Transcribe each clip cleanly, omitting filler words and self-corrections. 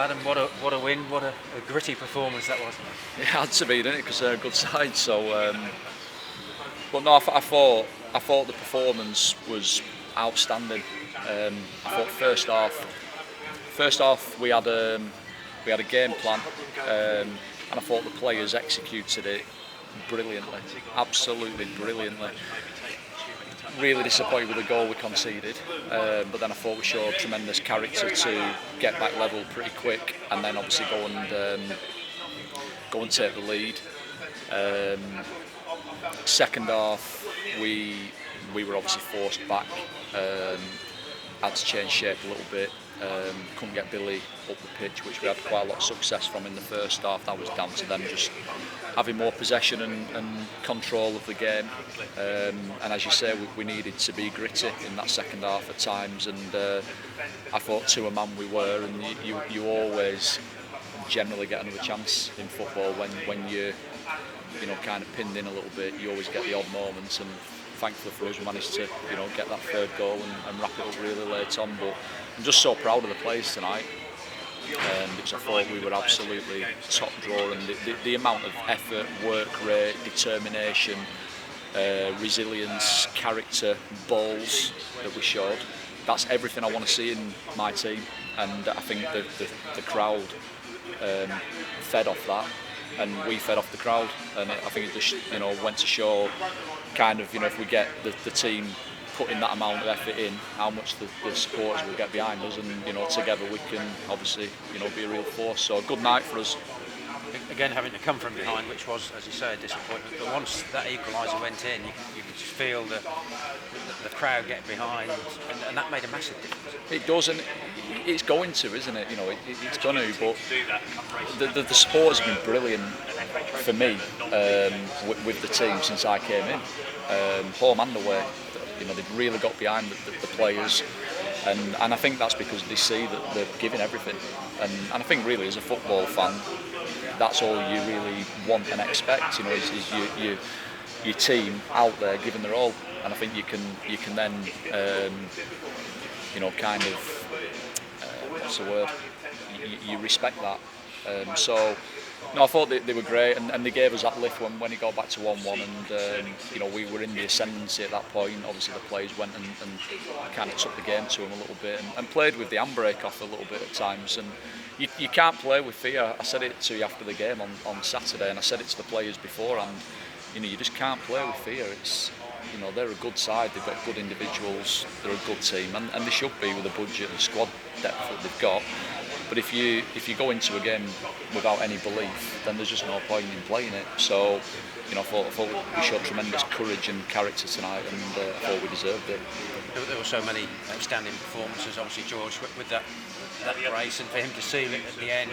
Adam, what a win, what a gritty performance that was. It had to be, didn't it? Because they're a good side. So, but no, I thought the performance was outstanding. I thought first half we had a game plan, and I thought the players executed it brilliantly, absolutely brilliantly. Really disappointed with the goal we conceded, but then I thought we showed tremendous character to get back level pretty quick, and then obviously go and take the lead. Second half, we were obviously forced back. Had to change shape a little bit. Couldn't get Billy up the pitch, which we had quite a lot of success from in the first half. That was down to them just having more possession and control of the game. And as you say, we needed to be gritty in that second half at times. And I thought to a man we were, and you always generally get another chance in football when you're kind of pinned in a little bit. You always get the odd moments, and thankfully for us we managed to get that third goal and wrap it up really late on. But I'm just so proud of the players tonight, because I thought we were absolutely top drawer, and the amount of effort, work rate, determination, resilience, character, balls that we showed, that's everything I want to see in my team. And I think the crowd fed off that, and we fed off the crowd, and I think it just went to show kind of if we get the team putting that amount of effort in, how much the supporters will get behind us, and together we can obviously be a real force. So a good night for us. Again, having to come from behind, which was, as you say, a disappointment. But once that equaliser went in, you could just feel the crowd get behind, and that made a massive difference. It does, and it's going to, isn't it? It's going to. But the supporters have been brilliant for me with the team since I came in, home and away. They've really got behind the players, and I think that's because they see that they're giving everything. And I think really as a football fan, that's all you really want and expect. Is your team out there giving their all, and I think you can then kind of what's the word? You respect that. So. No, I thought they were great, and they gave us that lift when it got back to 1-1, and we were in the ascendancy at that point. Obviously the players went and kind of took the game to them a little bit, and played with the handbrake off a little bit at times, and you can't play with fear. I said it to you after the game on Saturday, and I said it to the players beforehand. You just can't play with fear. It's they're a good side, they've got good individuals, they're a good team, and they should be with the budget and squad depth that they've got. But if you go into a game without any belief, then there's just no point in playing it. So, I thought we showed tremendous courage and character tonight, and I thought we deserved it. There were so many outstanding performances. Obviously, George with that grace, and for him to seal it at the end.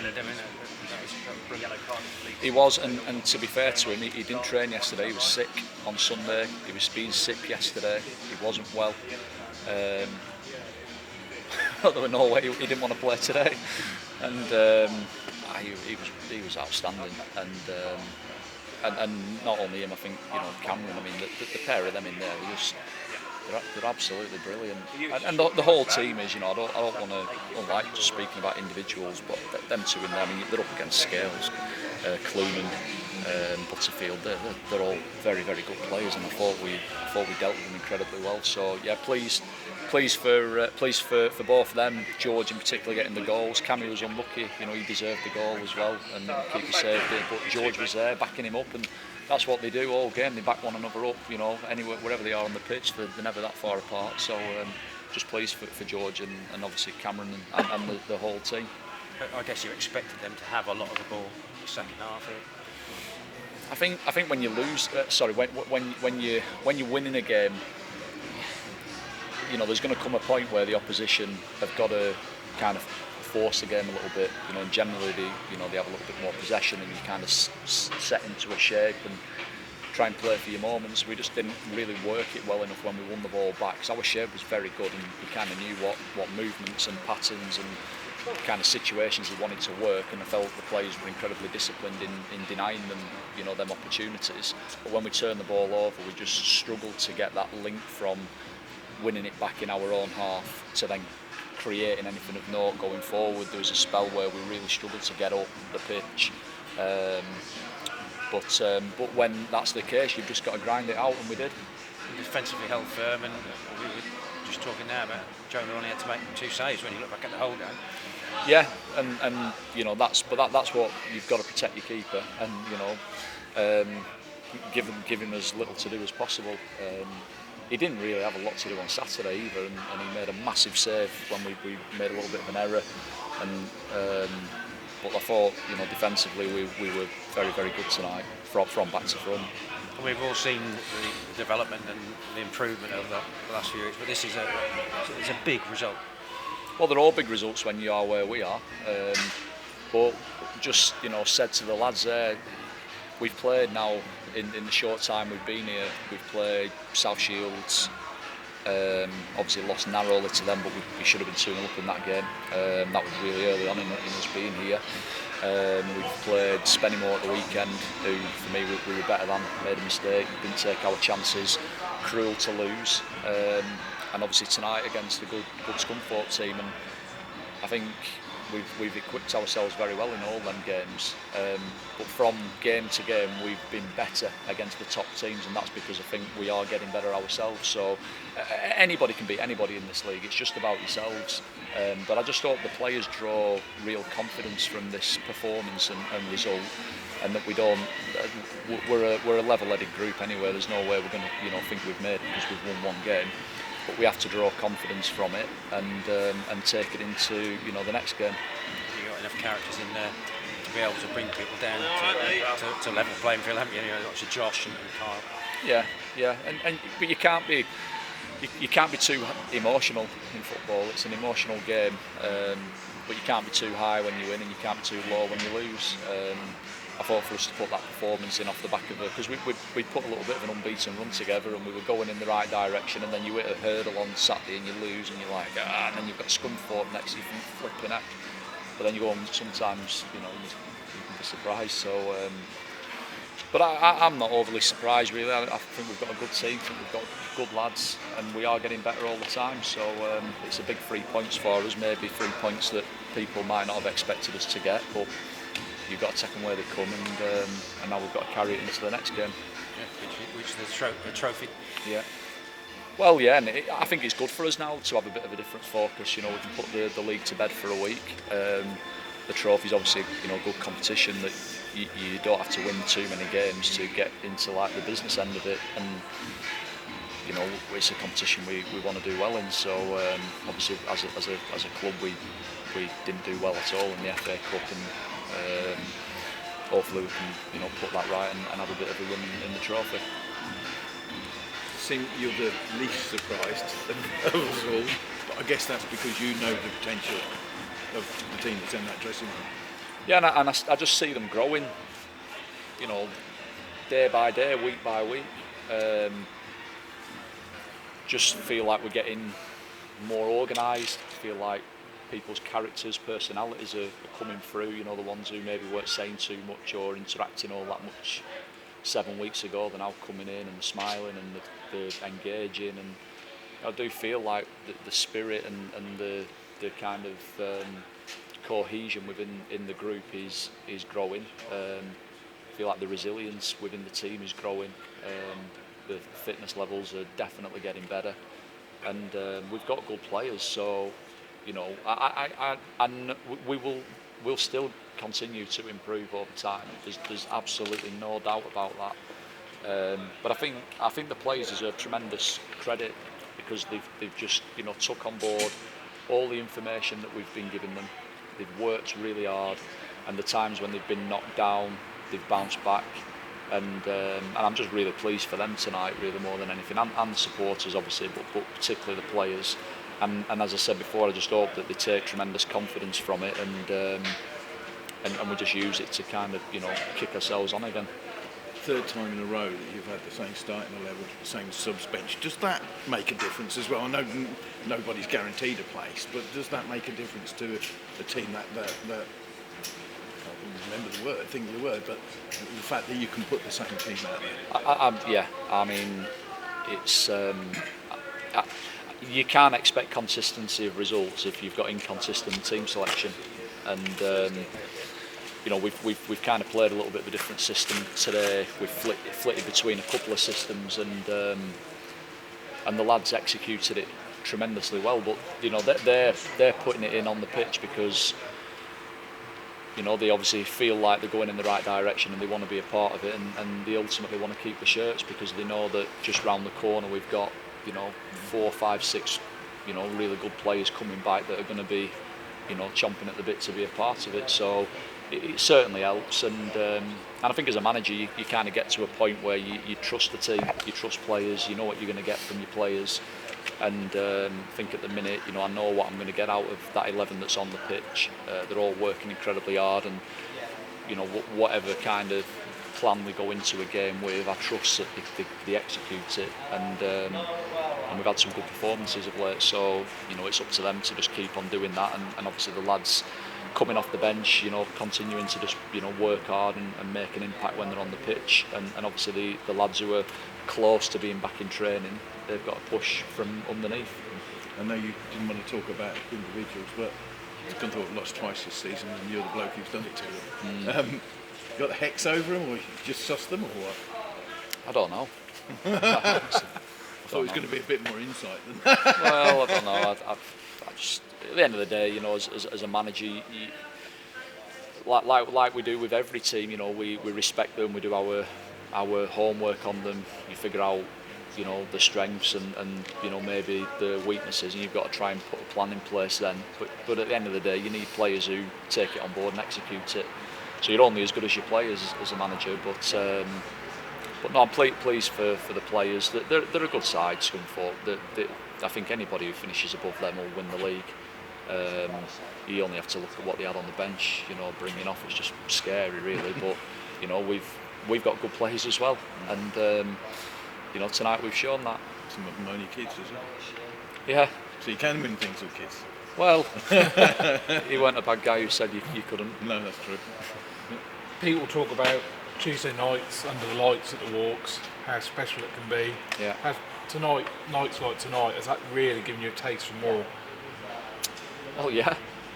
He was, and to be fair to him, he didn't train yesterday. He was sick on Sunday. He was being sick yesterday. He wasn't well. There was no way he didn't want to play today, and he was outstanding, and not only him, I think Cameron. I mean, the pair of them in there, they're absolutely brilliant, and the whole team is. I don't want like just speaking about individuals, but them two in there. I mean, they're up against Scales, Clunan, Butterfield. They're all very, very good players, and I thought we dealt with them incredibly well. So yeah, pleased for both of them. George in particular getting the goals. Cammy was unlucky, he deserved the goal as well, and keeper saved it. But George was there backing him up, and that's what they do all game. They back one another up, anywhere, wherever they are on the pitch. They're never that far apart. So just pleased for George and obviously Cameron and the whole team. I guess you expected them to have a lot of the ball in the second half here. I think when you lose, when you're winning a game, there's going to come a point where the opposition have got to kind of force the game a little bit. And generally they have a little bit more possession, and you kind of set into a shape and try and play for your moments. We just didn't really work it well enough when we won the ball back, because our shape was very good, and we kind of knew what movements and patterns and kind of situations they wanted to work, and I felt the players were incredibly disciplined in denying them, them opportunities. But when we turned the ball over, we just struggled to get that link from winning it back in our own half to then creating anything of note going forward. There was a spell where we really struggled to get up the pitch. But when that's the case, you've just got to grind it out, and we did. Defensively held firm, and we were just talking now about Jonah only had to make 2 saves when you look back at the whole game. Yeah, and you know that's what you've got to protect your keeper, and you know give him as little to do as possible. He didn't really have a lot to do on Saturday either, and he made a massive save when we made a little bit of an error. And but I thought, you know, defensively we were very, very good tonight from back to front. And we've all seen the development and the improvement over the last few weeks, but this is a big result. Well, they're all big results when you are where we are. But just, you know, said to the lads there, we've played now in the short time we've been here. We've played South Shields. Obviously lost narrowly to them, but we should have been 2-0 up in that game. That was really early on in us being here. We've played Spennymoor at the weekend, who for me we were better than, made a mistake, didn't take our chances, cruel to lose. And obviously tonight against a good Scunthorpe team, and I think we've equipped ourselves very well in all them games. But from game to game we've been better against the top teams, and that's because I think we are getting better ourselves. So anybody can beat anybody in this league, it's just about yourselves. But I just hope the players draw real confidence from this performance and result, and that we don't. We're a level-headed group anyway. There's no way we're going to think we've made it because we've won one game. But we have to draw confidence from it and take it into the next game. You've got enough characters in there to be able to bring people down to level playing field, haven't you? Obviously Josh and Kyle. Yeah, but you can't be too emotional in football. It's an emotional game, but you can't be too high when you win, and you can't be too low when you lose. I thought for us to put that performance in off the back of it, because we put a little bit of an unbeaten run together and we were going in the right direction, and then you hit a hurdle on Saturday and you lose, and you're like, and then you've got Scunthorpe next to you from flipping heck. But then you go on, sometimes you can be surprised. So, but I'm not overly surprised really. I think we've got a good team, we've got good lads, and we are getting better all the time. So it's a big 3 points for us, maybe 3 points that people might not have expected us to get, but you've got to take them where they come, and now we've got to carry it into the next game. Yeah, which is the trophy. Yeah. Well, yeah, and I think it's good for us now to have a bit of a different focus. We can put the league to bed for a week. The trophy's obviously good competition that you don't have to win too many games to get into like the business end of it, and it's a competition we want to do well in. So obviously as a club we didn't do well at all in the FA Cup, and hopefully we can put that right and have a bit of a run in the trophy. I think you're the least surprised of us all, but I guess that's because you know the potential of the team that's in that dressing room. Yeah, and I just see them growing, day by day, week by week. Just feel like we're getting more organised. Feel like people's characters, personalities are coming through. The ones who maybe weren't saying too much or interacting all that much 7 weeks ago, they're now coming in and smiling and they're engaging. And I do feel like the spirit and the kind of cohesion in the group is growing. I feel like the resilience within the team is growing. The fitness levels are definitely getting better, and we've got good players. So, we'll still continue to improve over time. There's absolutely no doubt about that. But I think the players deserve tremendous credit because they've just took on board all the information that we've been giving them. They've worked really hard, and the times when they've been knocked down, they've bounced back. And I'm just really pleased for them tonight, really more than anything, and the supporters obviously, but particularly the players. And as I said before, I just hope that they take tremendous confidence from it, and we just use it to kind of kick ourselves on again. Third time in a row that you've had the same starting 11, the same subs bench. Does that make a difference as well? I know nobody's guaranteed a place, but does that make a difference to a team that I can't remember the word, but the fact that you can put the same team out there? Yeah, I mean, it's you can't expect consistency of results if you've got inconsistent team selection, and you know, we've kind of played a little bit of a different system today. We've flitted between a couple of systems, and the lads executed it tremendously well. But you know, they're putting it in on the pitch because, you know, they obviously feel like they're going in the right direction and they want to be a part of it, and they ultimately want to keep the shirts because they know that just round the corner we've got, you know, 4, 5, 6, you know, really good players coming back that are going to be, you know, chomping at the bit to be a part of it. So it certainly helps, and I think as a manager you kind of get to a point where you trust the team, you trust players, you know what you're going to get from your players, and think at the minute, you know, I know what I'm going to get out of that 11 that's on the pitch. They're all working incredibly hard, and you know, whatever kind of plan we go into a game with, I trust that they execute it, and we've had some good performances of late, so you know, it's up to them to just keep on doing that, and obviously the lads coming off the bench, you know, continuing to just, you know, work hard and make an impact when they're on the pitch, and obviously the lads who are close to being back in training, they've got a push from underneath. I know you didn't want to talk about individuals, but Scunthorpe lost twice this season, and you're the bloke who's done it to them. You got the hex over them, or you just sussed them, or what? I don't know. I thought it was going to be a bit more insight than that. Well, I don't know. I just, at the end of the day, you know, as a manager, like we do with every team, you know, we respect them, we do our homework on them, you figure out, you know, the strengths and you know, maybe the weaknesses, and you've got to try and put a plan in place then. But at the end of the day, you need players who take it on board and execute it. So you're only as good as your players as a manager. But no, I'm pleased for the players. They're a good side, Scunthorpe. I think anybody who finishes above them will win the league. You only have to look at what they had on the bench. You know, bringing off, it's just scary, really. But you know, we've got good players as well, and you know, tonight we've shown that. Some of them only kids, is it? Yeah. So you can win things with kids. Well, he weren't a bad guy who said you couldn't. No, that's true. People talk about Tuesday nights under the lights at the walks, how special it can be. Yeah. Has nights like tonight, has that really given you a taste for more? Oh yeah.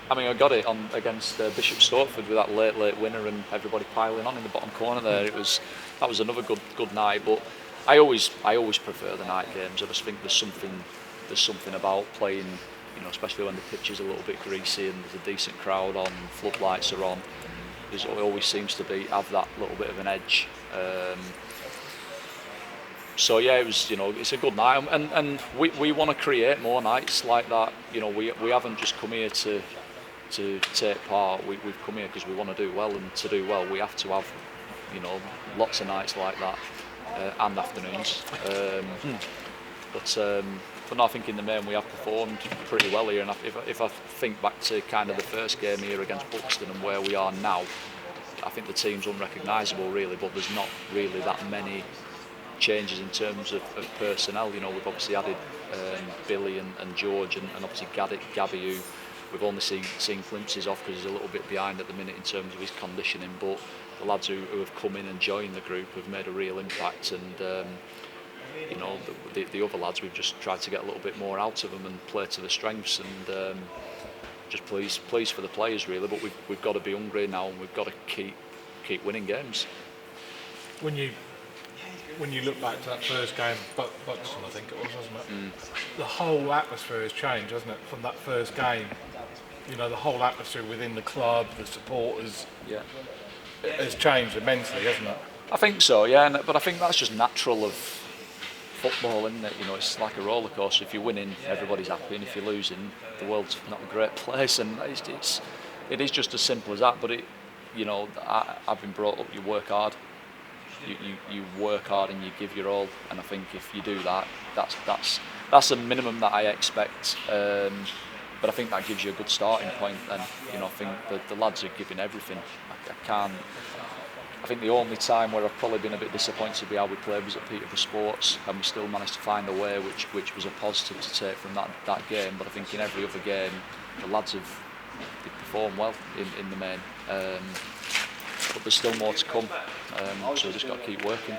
I mean, I got it on against Bishop Stortford with that late winner and everybody piling on in the bottom corner there. That was another good night. But I always prefer the night games. I just think there's something about playing, you know, especially when the pitch is a little bit greasy and there's a decent crowd on, floodlights are on. It always seems to have that little bit of an edge. So yeah, it was, you know, it's a good night, and we want to create more nights like that. You know, we haven't just come here to take part. We've come here because we want to do well, and to do well we have to have, you know, lots of nights like that and afternoons. But no, I think in the main we have performed pretty well here, and if I think back to kind of the first game here against Buxton and where we are now, I think the team's unrecognisable really, but there's not really that many changes in terms of personnel. You know, we've obviously added Billy and George and obviously Gabby, who we've only seen glimpses of because he's a little bit behind at the minute in terms of his conditioning, but the lads who have come in and joined the group have made a real impact, and you know, the other lads, we've just tried to get a little bit more out of them and play to the strengths, and just pleased for the players really, but we've got to be hungry now, and we've got to keep winning games. When you look back to that first game, Buxton I think it was, wasn't it? The whole atmosphere has changed, hasn't it, from that first game? You know, the whole atmosphere within the club, the supporters, Yeah, has changed immensely, hasn't it? I think so, yeah, but I think that's just natural of football, isn't it? You know, it's like a roller coaster. If you're winning, everybody's happy, and if you're losing, the world's not a great place, and it is just as simple as that. But it, you know, I've been brought up, you work hard. You work hard and you give your all, and I think if you do that, that's a minimum that I expect. But I think that gives you a good starting point. And you know, I think the lads are giving everything. I think the only time where I've probably been a bit disappointed with how we played was at Peterborough Sports, and we still managed to find a way, which was a positive to take from that game. But I think in every other game, the lads have performed well in the main. But there's still more to come, so we've just got to keep working.